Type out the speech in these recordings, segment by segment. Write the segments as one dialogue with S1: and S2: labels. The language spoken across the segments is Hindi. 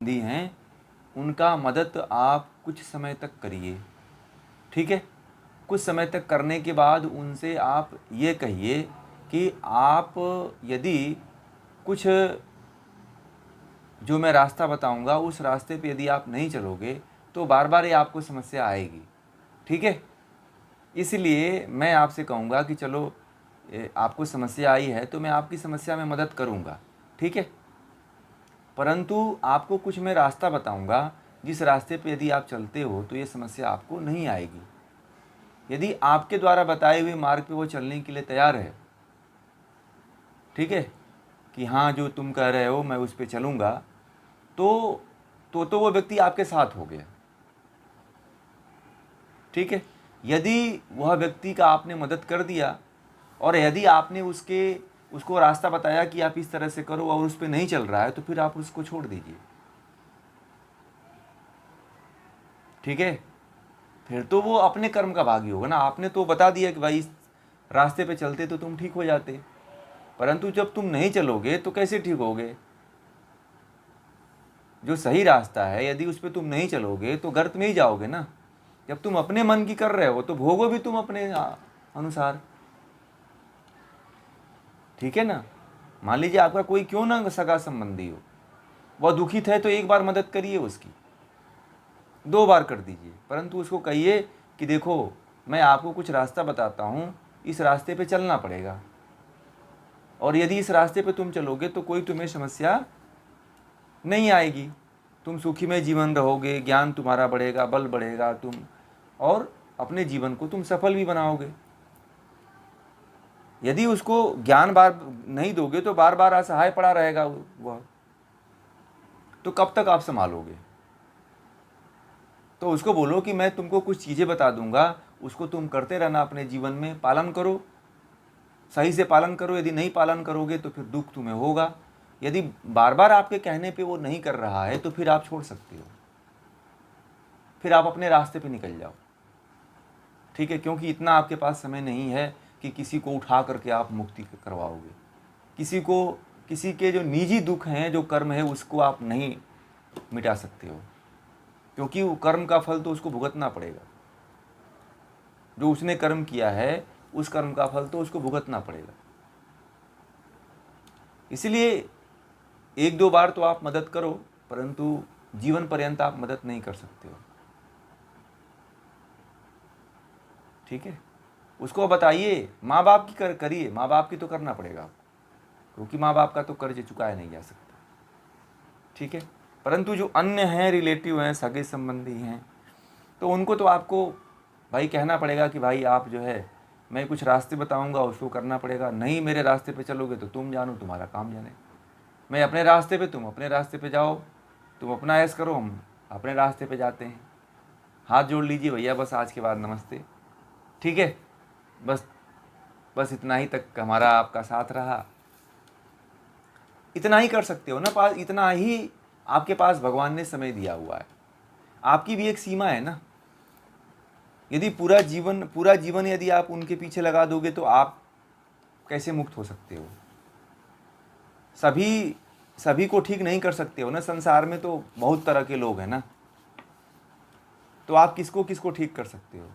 S1: दी हैं उनका मदद आप कुछ समय तक करिए, ठीक है। कुछ समय तक करने के बाद उनसे आप ये कहिए कि आप यदि कुछ जो मैं रास्ता बताऊंगा उस रास्ते पे यदि आप नहीं चलोगे तो बार बार ये आपको समस्या आएगी, ठीक है। इसलिए मैं आपसे कहूँगा कि चलो आपको समस्या आई है तो मैं आपकी समस्या में मदद करूँगा, ठीक है। परंतु आपको कुछ मैं रास्ता बताऊँगा जिस रास्ते पे यदि आप चलते हो तो ये समस्या आपको नहीं आएगी। यदि आपके द्वारा बताए हुए मार्ग पे वो चलने के लिए तैयार है, ठीक है, कि हाँ जो तुम कह रहे हो मैं उस पे चलूँगा, तो वो व्यक्ति आपके साथ हो गया, ठीक है। यदि वह व्यक्ति का आपने मदद कर दिया और यदि आपने उसको रास्ता बताया कि आप इस तरह से करो और उस पर नहीं चल रहा है तो फिर आप उसको छोड़ दीजिए, ठीक है। फिर तो वो अपने कर्म का भागी होगा ना। आपने तो बता दिया कि भाई इस रास्ते पे चलते तो तुम ठीक हो जाते, परंतु जब तुम नहीं चलोगे तो कैसे ठीक होगे। जो सही रास्ता है यदि उस पर तुम नहीं चलोगे तो गर्त में ही जाओगे ना। जब तुम अपने मन की कर रहे हो तो भोगो भी तुम अपने अनुसार, ठीक है ना। मान लीजिए आपका कोई क्यों ना सगा संबंधी हो, वह दुखित है तो एक बार मदद करिए उसकी, 2 बार कर दीजिए, परंतु उसको कहिए कि देखो मैं आपको कुछ रास्ता बताता हूँ, इस रास्ते पे चलना पड़ेगा और यदि इस रास्ते पे तुम चलोगे तो कोई तुम्हें समस्या नहीं आएगी, तुम सुखी में जीवन रहोगे, ज्ञान तुम्हारा बढ़ेगा, बल बढ़ेगा, तुम और अपने जीवन को तुम सफल भी बनाओगे। यदि उसको ज्ञान बार नहीं दोगे तो बार बार असहाय पड़ा रहेगा वह, तो कब तक आप संभालोगे। तो उसको बोलो कि मैं तुमको कुछ चीज़ें बता दूंगा, उसको तुम करते रहना, अपने जीवन में पालन करो, सही से पालन करो। यदि नहीं पालन करोगे तो फिर दुख तुम्हें होगा। यदि बार बार आपके कहने पे वो नहीं कर रहा है तो फिर आप छोड़ सकते हो, फिर आप अपने रास्ते पे निकल जाओ, ठीक है। क्योंकि इतना आपके पास समय नहीं है कि किसी को उठा करके आप मुक्ति करवाओगे। किसी के जो निजी दुख हैं, जो कर्म है, उसको आप नहीं मिटा सकते हो, क्योंकि वो कर्म का फल तो उसको भुगतना पड़ेगा। जो उसने कर्म किया है उस कर्म का फल तो उसको भुगतना पड़ेगा। इसलिए 1-2 बार तो आप मदद करो, परंतु जीवन पर्यंत आप मदद नहीं कर सकते हो, ठीक है। उसको बताइए, माँ बाप की करिए, माँ बाप की तो करना पड़ेगा आपको, क्योंकि माँ बाप का तो कर्ज चुकाया नहीं जा सकता, ठीक है। परंतु जो अन्य हैं, रिलेटिव हैं, सगे संबंधी हैं, तो उनको तो आपको भाई कहना पड़ेगा कि भाई आप जो है, मैं कुछ रास्ते बताऊंगा उसको करना पड़ेगा, नहीं मेरे रास्ते पे चलोगे तो तुम जानो, तुम्हारा काम जाने। मैं अपने रास्ते पे, तुम अपने रास्ते पे जाओ, तुम अपना ऐश करो, हम अपने रास्ते पे जाते हैं। हाथ जोड़ लीजिए भैया, बस आज के बाद नमस्ते, ठीक है। बस बस इतना ही तक हमारा आपका साथ रहा, इतना ही कर सकते हो ना। पास इतना ही आपके पास भगवान ने समय दिया हुआ है, आपकी भी एक सीमा है ना। यदि पूरा जीवन यदि आप उनके पीछे लगा दोगे तो आप कैसे मुक्त हो सकते हो। सभी सभी को ठीक नहीं कर सकते हो ना, संसार में तो बहुत तरह के लोग हैं ना। तो आप किसको किसको ठीक कर सकते हो।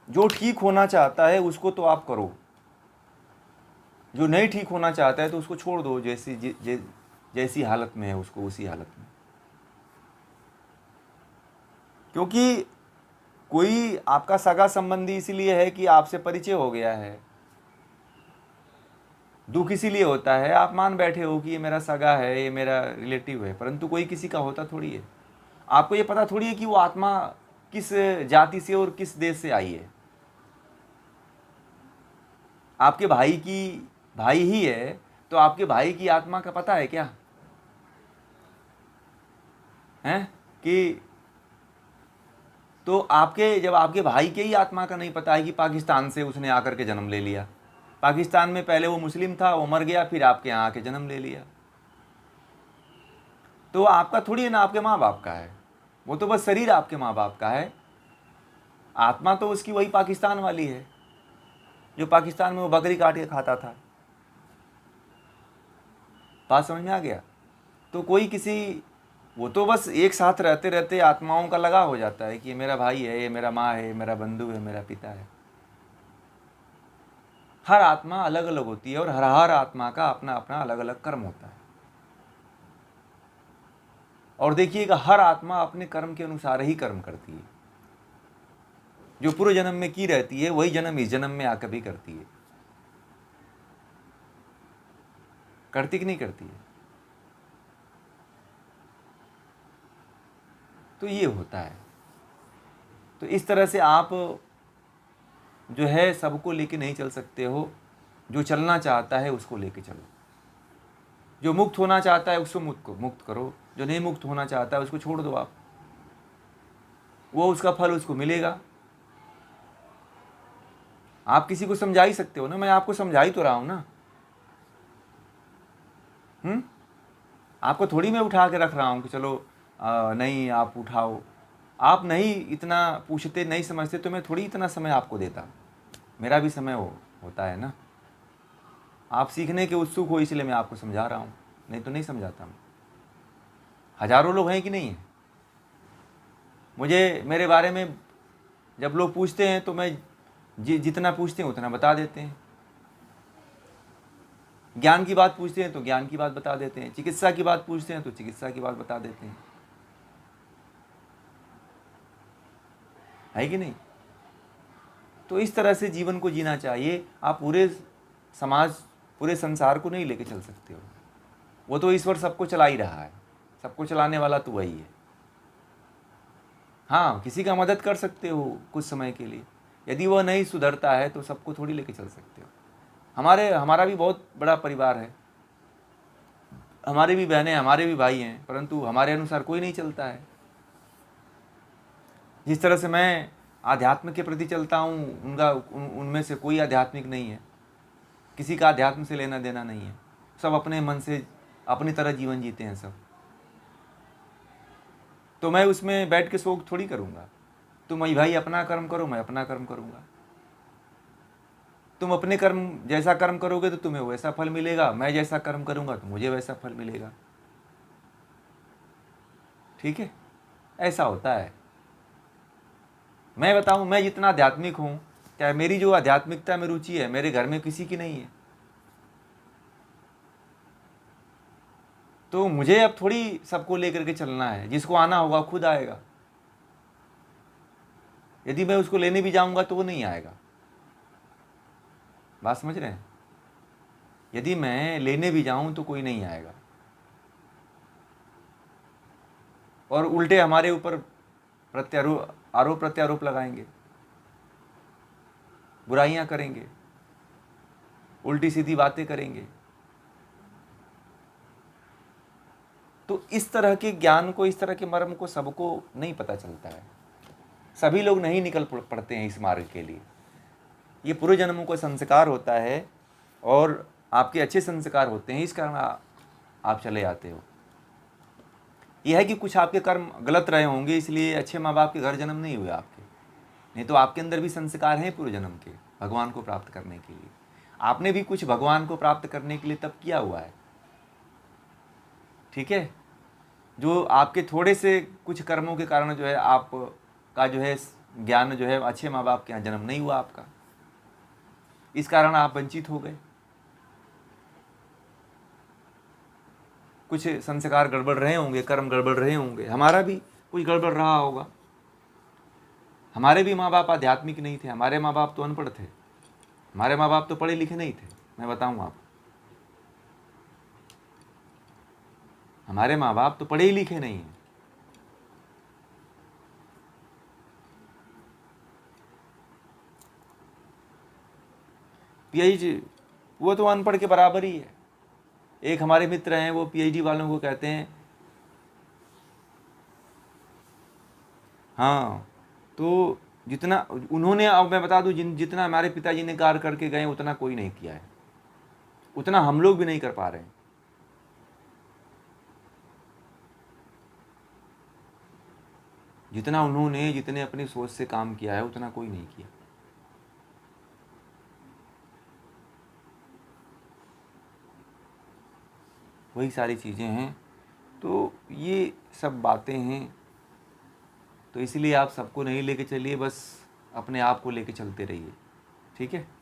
S1: जो ठीक होना चाहता है उसको तो आप करो, जो नहीं ठीक होना चाहता है तो उसको छोड़ दो, जैसी हालत में है उसको उसी हालत में। क्योंकि कोई आपका सगा संबंधी इसीलिए है कि आपसे परिचय हो गया है, दुख इसीलिए होता है, आप मान बैठे हो कि ये मेरा सगा है, ये मेरा रिलेटिव है, परंतु कोई किसी का होता थोड़ी है। आपको ये पता थोड़ी है कि वो आत्मा किस जाति से और किस देश से आई है। आपके भाई ही है तो आपके भाई की आत्मा का पता है क्या है कि, तो आपके जब आपके भाई के ही आत्मा का नहीं पता है कि पाकिस्तान से उसने आकर के जन्म ले लिया, पाकिस्तान में पहले वो मुस्लिम था, वो मर गया, फिर आपके यहाँ आके जन्म ले लिया, तो आपका थोड़ी है ना, आपके माँ बाप का है। वो तो बस शरीर आपके माँ बाप का है, आत्मा तो उसकी वही पाकिस्तान वाली है जो पाकिस्तान में वो बकरी काट के खाता था। बात समझ में आ गया। तो कोई किसी वो तो बस एक साथ रहते रहते आत्माओं का लगाव हो जाता है कि ये मेरा भाई है, ये मेरा माँ है, ये मेरा बंधु है, मेरा पिता है। हर आत्मा अलग अलग होती है और हर हर आत्मा का अपना अपना अलग अलग कर्म होता है। और देखिएगा, हर आत्मा अपने कर्म के अनुसार ही कर्म करती है। जो पूर्व जन्म में की रहती है वही जन्म इस जन्म में आकर भी करती है। करती कि नहीं करती है? तो ये होता है। तो इस तरह से आप जो है सबको लेके नहीं चल सकते हो। जो चलना चाहता है उसको लेके चलो। जो मुक्त होना चाहता है उसको मुक्त करो। जो नहीं मुक्त होना चाहता है उसको छोड़ दो आप। वो उसका फल उसको मिलेगा। आप किसी को समझा ही सकते हो ना, मैं आपको समझा ही तो रहा हूं ना। आपको थोड़ी मैं उठा के रख रहा हूं कि चलो नहीं आप उठाओ। आप नहीं इतना पूछते, नहीं समझते तो मैं थोड़ी इतना समय आपको देता। मेरा भी समय होता है ना। आप सीखने के उत्सुक हो इसलिए मैं आपको समझा रहा हूँ, नहीं तो नहीं समझाता मैं। हजारों लोग हैं कि नहीं है? मुझे मेरे बारे में जब लोग पूछते हैं तो मैं जितना पूछते हैं उतना बता देते हैं। ज्ञान की बात पूछते हैं तो ज्ञान की बात बता देते हैं। चिकित्सा की बात पूछते हैं तो चिकित्सा की बात बता देते हैं। है कि नहीं? तो इस तरह से जीवन को जीना चाहिए। आप पूरे समाज, पूरे संसार को नहीं लेके चल सकते हो। वो तो ईश्वर सबको चला ही रहा है। सबको चलाने वाला तो वही है। हाँ, किसी का मदद कर सकते हो कुछ समय के लिए। यदि वह नहीं सुधरता है तो सबको थोड़ी लेके चल सकते हो। हमारा भी बहुत बड़ा परिवार है। हमारे भी बहनें, हमारे भी भाई हैं, परंतु हमारे अनुसार कोई नहीं चलता है। जिस तरह से मैं आध्यात्म के प्रति चलता हूँ, उनमें से कोई आध्यात्मिक नहीं है। किसी का आध्यात्म से लेना देना नहीं है। सब अपने मन से अपनी तरह जीवन जीते हैं सब। तो मैं उसमें बैठ के शोक थोड़ी करूँगा। तुम भाई अपना कर्म करो, मैं अपना कर्म करूँगा। तुम अपने कर्म जैसा कर्म करोगे तो तुम्हें वैसा फल मिलेगा, मैं जैसा कर्म करूँगा तो मुझे वैसा फल मिलेगा। ठीक है? ऐसा होता है। मैं बताऊँ, मैं जितना आध्यात्मिक हूँ, क्या मेरी जो आध्यात्मिकता में रुचि है मेरे घर में किसी की नहीं है। तो मुझे अब थोड़ी सबको लेकर के चलना है। जिसको आना होगा खुद आएगा। यदि मैं उसको लेने भी जाऊंगा तो वो नहीं आएगा। बात समझ रहे हैं? यदि मैं लेने भी जाऊं तो कोई नहीं आएगा। और उल्टे हमारे ऊपर आरोप प्रत्यारोप लगाएंगे, बुराइयां करेंगे, उल्टी सीधी बातें करेंगे। तो इस तरह के ज्ञान को, इस तरह के मर्म को सबको नहीं पता चलता है। सभी लोग नहीं निकल पड़ते हैं इस मार्ग के लिए। ये पूर्व जन्मों का संस्कार होता है और आपके अच्छे संस्कार होते हैं, इस कारण आप चले आते हो। यह है कि कुछ आपके कर्म गलत रहे होंगे, इसलिए अच्छे माँ बाप के घर जन्म नहीं हुए आपके। नहीं तो आपके अंदर भी संस्कार हैं पूर्व जन्म के, भगवान को प्राप्त करने के लिए। आपने भी कुछ भगवान को प्राप्त करने के लिए तब किया हुआ है। ठीक है? जो आपके थोड़े से कुछ कर्मों के कारण जो है आपका जो है ज्ञान जो है अच्छे माँ बाप के यहाँ जन्म नहीं हुआ आपका, इस कारण आप वंचित हो गए। कुछ संस्कार गड़बड़ रहे होंगे, कर्म गड़बड़ रहे होंगे, हमारा भी कुछ गड़बड़ रहा होगा। हमारे भी माँ बाप आध्यात्मिक नहीं थे। हमारे माँ बाप तो अनपढ़ थे। हमारे माँ बाप तो पढ़े लिखे नहीं थे। मैं बताऊँ आपको, हमारे माँ बाप तो पढ़े ही लिखे नहीं हैं। पीएचडी, वो तो अनपढ़ के बराबर ही है। एक हमारे मित्र हैं, वो पीएचडी वालों को कहते हैं, हाँ, तो जितना उन्होंने, अब मैं बता दूं, जितना हमारे पिताजी ने कार्य करके गए उतना कोई नहीं किया है। उतना हम लोग भी नहीं कर पा रहे हैं। जितना उन्होंने, जितने अपनी सोच से काम किया है उतना कोई नहीं किया। वही सारी चीज़ें हैं। तो ये सब बातें हैं, तो इसलिए आप सबको नहीं लेके चलिए, बस अपने आप को लेके चलते रहिए। ठीक है।